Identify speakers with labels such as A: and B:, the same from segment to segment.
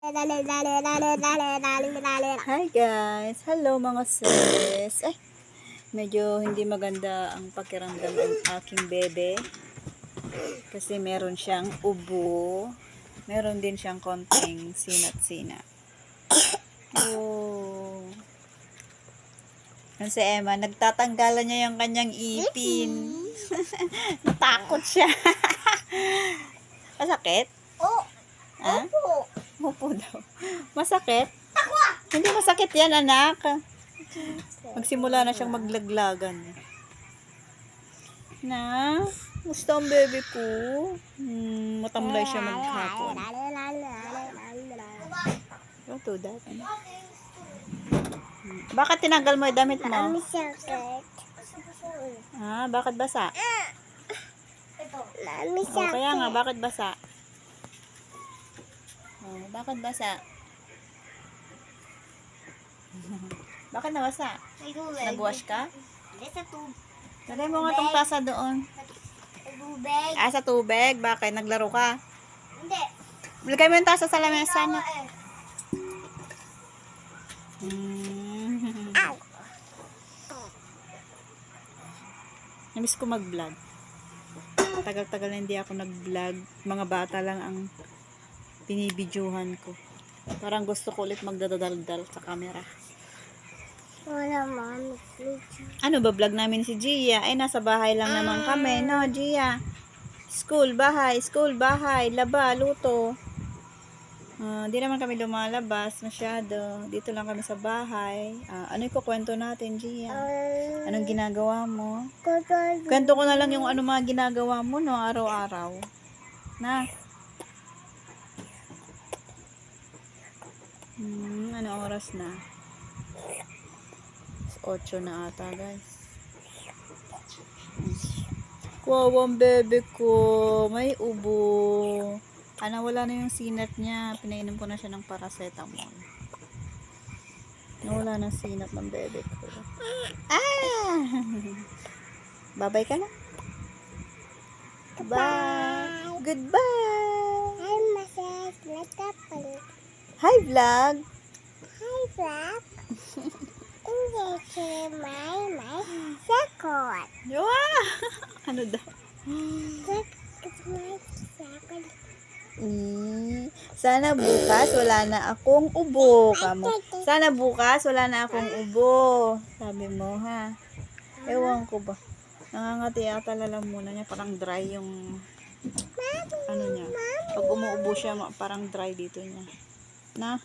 A: Hi guys! Hello mga sis! Ay, medyo hindi maganda ang pakiramdam ng aking bebe. Kasi meron siyang ubo. Meron din siyang konting sinat-sinat. Oh. Si Emma, nagtatanggalan niya yung kanyang ipin. Natakot siya. Masakit?
B: Oh,
A: Ha?
B: opo.
A: Upo daw. Masakit? Hindi masakit yan, anak. Magsimula na siyang maglaglagan. Na? Gusto ang baby ko? Matamlay siya maghapon. Don't do that. Bakit tinanggal mo yung damit mo?
B: Mami sakit.
A: Bakit basa?
B: Mami
A: Oh, kaya nga,
B: sakit.
A: bakit basa? Oh, bakit basa? Bakit nabasa? Nag-wash ka?
B: Hindi sa tubig.
A: Lagay mo nga tong tasa doon.
B: Sa tubig.
A: Sa tubig. Bakit? Naglaro ka?
B: Hindi.
A: Lagay mo yung tasa sa lamesa na.
B: Ow.
A: Namiss ko mag-vlog. Tagal-tagal na hindi ako nag-vlog. Mga bata lang ang binibidyohan ko. Parang gusto ko ulit magdadaldal sa camera.
B: Wala, mami.
A: Ano ba vlog namin si Gia? Ay, nasa bahay lang naman kami, no, Gia? School, bahay, laba, luto. Di naman kami lumalabas masyado. Dito lang kami sa bahay. Ano yung kukwento natin, Gia? Anong ginagawa mo? Kwento ko na lang yung ano mga ginagawa mo, no, araw-araw. Na? Ano oras na? 8 na ata, guys. Kuwawang bebe ko. May ubo. Wala na yung sinat niya. Pinainom ko na siya ng paracetamol. Nawala na sinat ng bebe ko. Bye-bye ka na. Bye. Goodbye.
B: Ay, masaya. Natapal.
A: Hi, vlog.
B: Hi, Flap. Hindi siya may second.
A: Wow! Ano daw? Sana bukas wala na akong ubo. Sana bukas wala na akong ubo. Sabi mo, ha? Ewan ko ba. Nangangati ata lalamunan niya. Parang dry yung ano niya. Pag umuubo siya, parang dry dito niya. Na?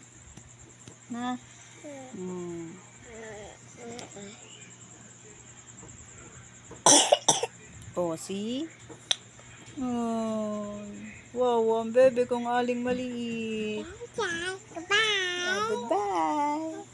A: Oh, see? Oh, wow, ang bebe kong aling maliit.
B: Goodbye.
A: Goodbye.